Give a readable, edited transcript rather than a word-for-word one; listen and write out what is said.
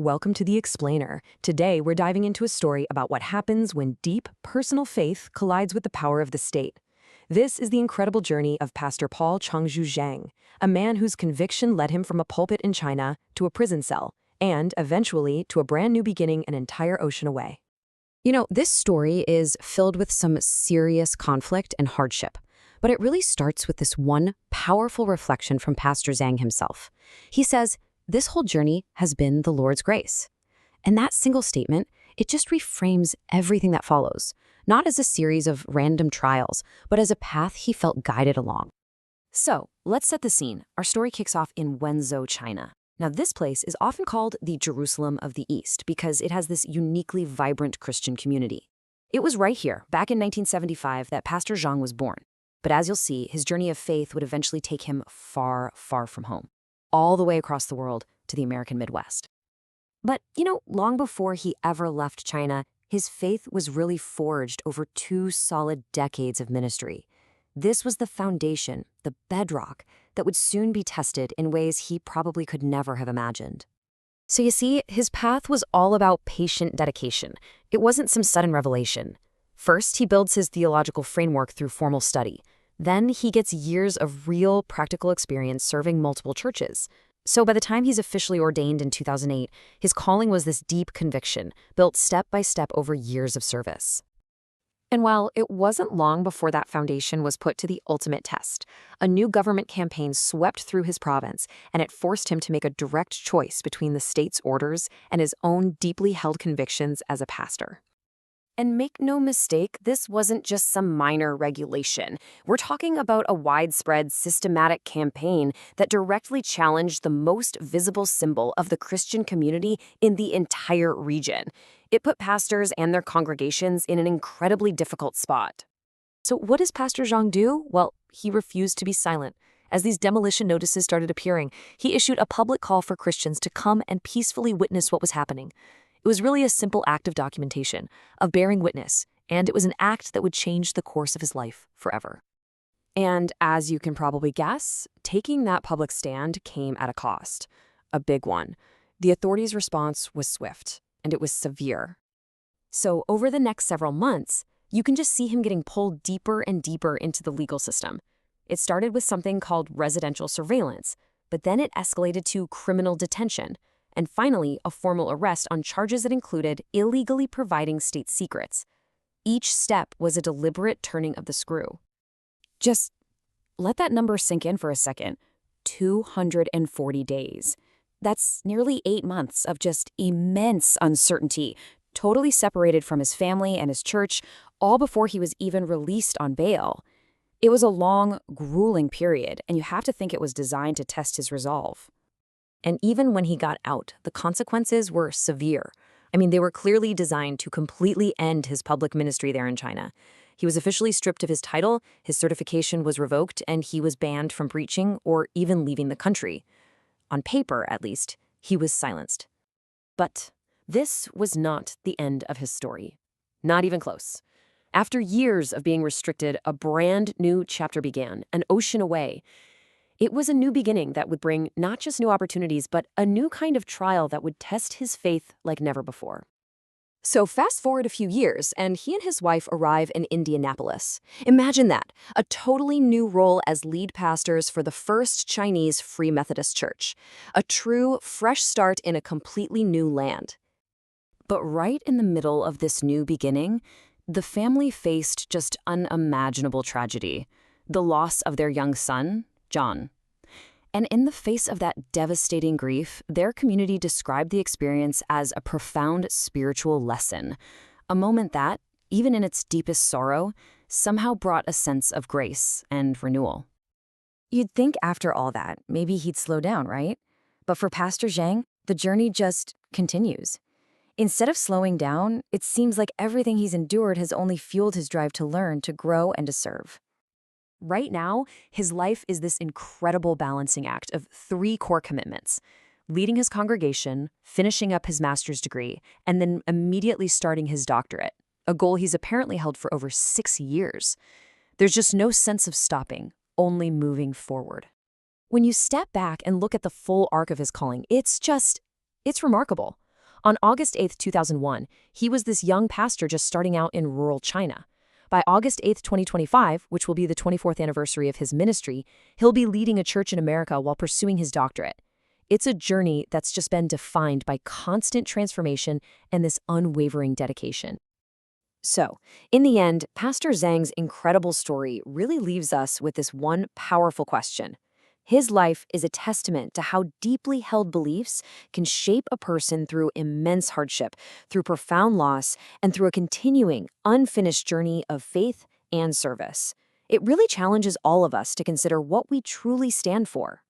Welcome to The Explainer. Today, we're diving into a story about what happens when deep, personal faith collides with the power of the state. This is the incredible journey of Pastor Paul Changzhu Zhang, a man whose conviction led him from a pulpit in China to a prison cell, and eventually to a brand new beginning an entire ocean away. You know, this story is filled with some serious conflict and hardship, but it really starts with this one powerful reflection from Pastor Zhang himself. He says, this whole journey has been the Lord's grace. And that single statement, it just reframes everything that follows, not as a series of random trials, but as a path he felt guided along. So, let's set the scene. Our story kicks off in Wenzhou, China. Now, this place is often called the Jerusalem of the East because it has this uniquely vibrant Christian community. It was right here, back in 1975, that Pastor Zhang was born. But as you'll see, his journey of faith would eventually take him far, far from home, all the way across the world to the American Midwest. But, long before he ever left China, his faith was really forged over 2 solid decades of ministry. This was the foundation, the bedrock, that would soon be tested in ways he probably could never have imagined. So you see, his path was all about patient dedication. It wasn't some sudden revelation. First, he builds his theological framework through formal study. Then he gets years of real practical experience serving multiple churches. So by the time he's officially ordained in 2008, his calling was this deep conviction, built step by step over years of service. And while it wasn't long before that foundation was put to the ultimate test, a new government campaign swept through his province, and it forced him to make a direct choice between the state's orders and his own deeply held convictions as a pastor. And make no mistake, this wasn't just some minor regulation. We're talking about a widespread, systematic campaign that directly challenged the most visible symbol of the Christian community in the entire region. It put pastors and their congregations in an incredibly difficult spot. So what does Pastor Zhang do? Well, he refused to be silent. As these demolition notices started appearing, he issued a public call for Christians to come and peacefully witness what was happening. It was really a simple act of documentation, of bearing witness, and it was an act that would change the course of his life forever. And as you can probably guess, taking that public stand came at a cost, a big one. The authorities' response was swift, and it was severe. So over the next several months, you can just see him getting pulled deeper and deeper into the legal system. It started with something called residential surveillance, but then it escalated to criminal detention, and finally, a formal arrest on charges that included illegally providing state secrets. Each step was a deliberate turning of the screw. Just let that number sink in for a second. 240 days. That's nearly 8 months of just immense uncertainty, totally separated from his family and his church, all before he was even released on bail. It was a long, grueling period, and you have to think it was designed to test his resolve. And even when he got out, the consequences were severe. They were clearly designed to completely end his public ministry there in China. He was officially stripped of his title, his certification was revoked, and he was banned from preaching or even leaving the country. On paper, at least, he was silenced. But this was not the end of his story. Not even close. After years of being restricted, a brand new chapter began, an ocean away. It was a new beginning that would bring not just new opportunities, but a new kind of trial that would test his faith like never before. So fast forward a few years, and he and his wife arrive in Indianapolis. Imagine that, a totally new role as lead pastors for the first Chinese Free Methodist Church. A true, fresh start in a completely new land. But right in the middle of this new beginning, the family faced just unimaginable tragedy. The loss of their young son, John. And in the face of that devastating grief, their community described the experience as a profound spiritual lesson, a moment that, even in its deepest sorrow, somehow brought a sense of grace and renewal. You'd think after all that, maybe he'd slow down, right? But for Pastor Zhang, the journey just continues. Instead of slowing down, it seems like everything he's endured has only fueled his drive to learn, to grow, and to serve. Right now, his life is this incredible balancing act of 3 core commitments: leading his congregation, finishing up his master's degree, and then immediately starting his doctorate, a goal he's apparently held for over 6 years. There's just no sense of stopping, only moving forward. When you step back and look at the full arc of his calling, it's remarkable. On August 8, 2001, he was this young pastor just starting out in rural China. By August 8, 2025, which will be the 24th anniversary of his ministry, he'll be leading a church in America while pursuing his doctorate. It's a journey that's just been defined by constant transformation and this unwavering dedication. So, in the end, Pastor Zhang's incredible story really leaves us with this one powerful question. His life is a testament to how deeply held beliefs can shape a person through immense hardship, through profound loss, and through a continuing, unfinished journey of faith and service. It really challenges all of us to consider what we truly stand for.